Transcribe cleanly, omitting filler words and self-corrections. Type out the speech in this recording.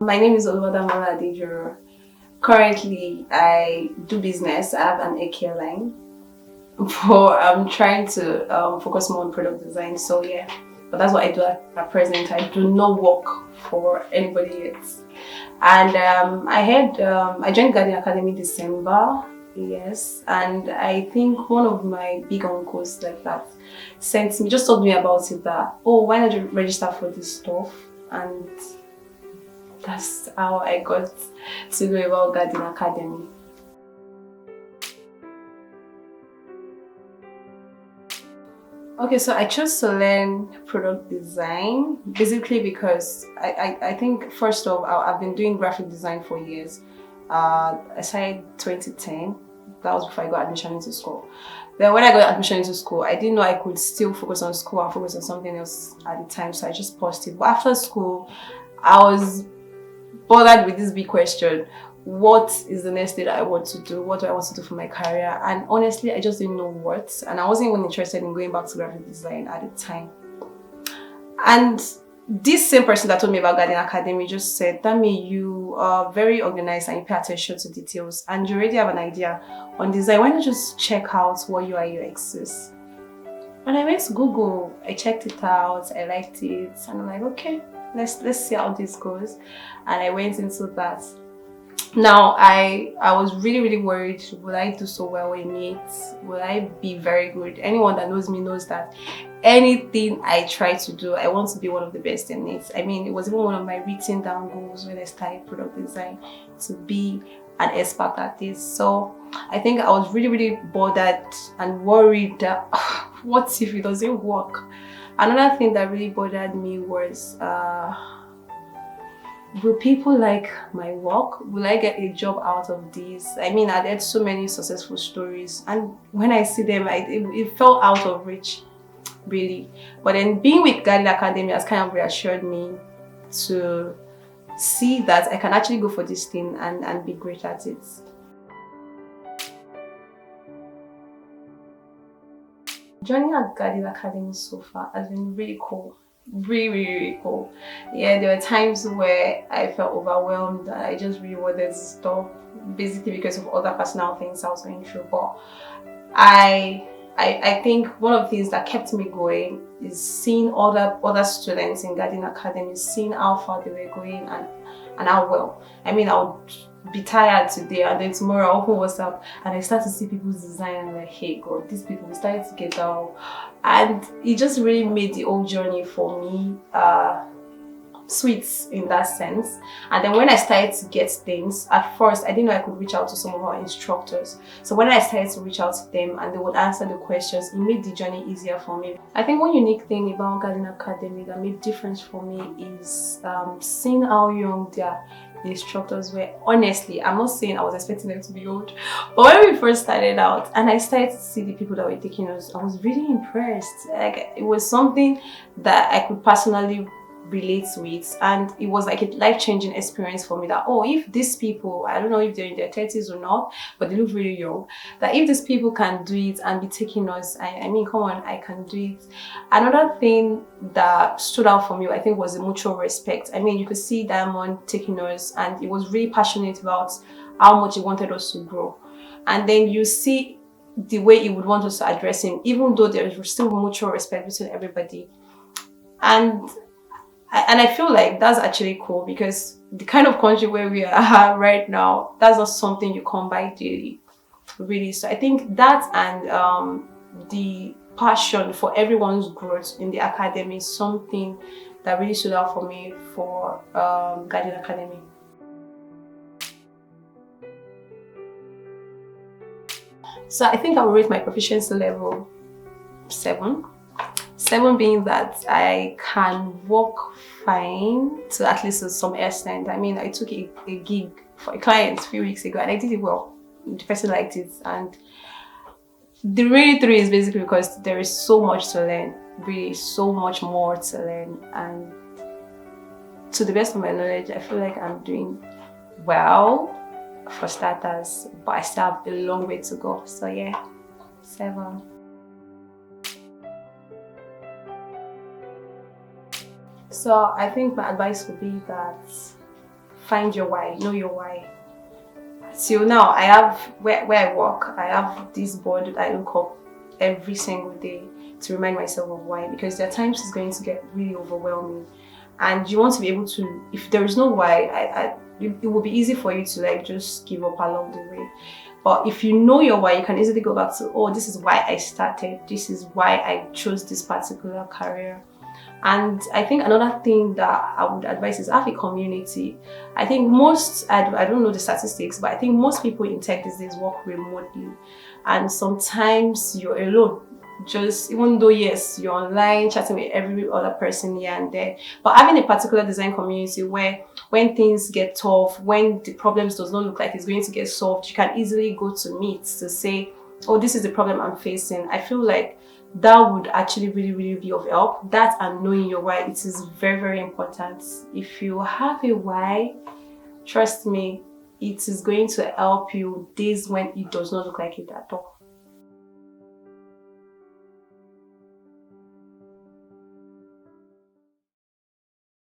My name is Oluwadamilola Adejoro. Currently, I do business. I have an AK line, but I'm trying to focus more on product design. So yeah, but that's what I do at present. I do not work for anybody yet. And I joined Guardian Academy December. Yes, and I think one of my big uncles like that just told me about it that, oh, why not you register for this stuff? And that's how I got to know about Guardian Academy. Okay, so I chose to learn product design basically because I think first off, I've been doing graphic design for years. I started 2010. That was before I got admission into school. Then when I got admission into school, I didn't know I could still focus on school and focus on something else at the time, so I just paused it. But after school, I was bothered with this big question: what is the next thing that I want to do? What do I want to do for my career? And honestly, I just didn't know what, and I wasn't even interested in going back to graphic design at the time. And this same person that told me about Guardian Academy just said, Dami, you are very organized and you pay attention to details and you already have an idea on design. Why not just check out what UI UX is? And I went to Google, I checked it out, I liked it, and I'm like, okay, let's see how this goes. And I went into that. Now I was really worried, will I do so well in it? Will I be very good? Anyone that knows me knows that anything I try to do, I want to be one of the best in it. I mean, it was even one of my written down goals when I started product design, to be an expert at this. So I think I was really bothered and worried that what if it doesn't work? Another thing that really bothered me was will people like my work? Will I get a job out of this? I mean, I've heard so many successful stories, and when I see them, it felt out of reach, really. But then being with Guardian Academy has kind of reassured me to see that I can actually go for this thing and be great at it. Joining at Guardian Academy so far has been really cool. Really cool. Yeah, there were times where I felt overwhelmed and I just really wanted to stop, basically because of other personal things I was going through. But I think one of the things that kept me going is seeing other students in Guardian Academy, seeing how far they were going and how well. I mean, I would be tired today and then tomorrow I'll open WhatsApp and I start to see people's design and I'm like, hey God, these people, we started together. And it just really made the whole journey for me sweet in that sense. And then when I started to get things, at first I didn't know I could reach out to some of our instructors. So when I started to reach out to them and they would answer the questions, it made the journey easier for me. I think one unique thing about Guardian Academy that made difference for me is seeing how young their instructors were. Honestly, I'm not saying I was expecting them to be old, but when we first started out and I started to see the people that were taking us, I was really impressed. Like, it was something that I could personally relate with, and it was like a life-changing experience for me that, oh, if these people, I don't know if they're in their 30s or not, but they look really young, that if these people can do it and be taking us, I mean, come on, I can do it. Another thing that stood out for me, I think, was the mutual respect. I mean, you could see Diamond taking us and he was really passionate about how much he wanted us to grow, and then you see the way he would want us to address him, even though there is still mutual respect between everybody. And I feel like that's actually cool because the kind of country where we are right now, that's not something you come by daily, really. So I think that and the passion for everyone's growth in the academy is something that really stood out for me for Guardian Academy. So I think I will rate my proficiency level 7. 7 being that I can work fine to at least some extent. I mean, I took a gig for a client a few weeks ago and I did it well. The person liked it. And the really 3 is basically because there is so much to learn, really so much more to learn. And to the best of my knowledge, I feel like I'm doing well for starters, but I still have a long way to go. So yeah, 7. So I think my advice would be that find your why, know your why. Till now, I have where I work, I have this board that I look up every single day to remind myself of why, because there are times it's going to get really overwhelming, and you want to be able to. If there is no why, it will be easy for you to like just give up along the way. But if you know your why, you can easily go back to, oh, this is why I started. This is why I chose this particular career. And I think another thing that I would advise is have a community. I think I don't know the statistics, but I think most people in tech these days work remotely. And sometimes you're alone. Just even though, yes, you're online chatting with every other person here and there, but having a particular design community where when things get tough, when the problems does not look like it's going to get solved, you can easily go to meet to say, oh, this is the problem I'm facing. I feel like that would actually really be of help. That and knowing your why, it is very important. If you have a why, trust me, it is going to help you days when it does not look like it at all.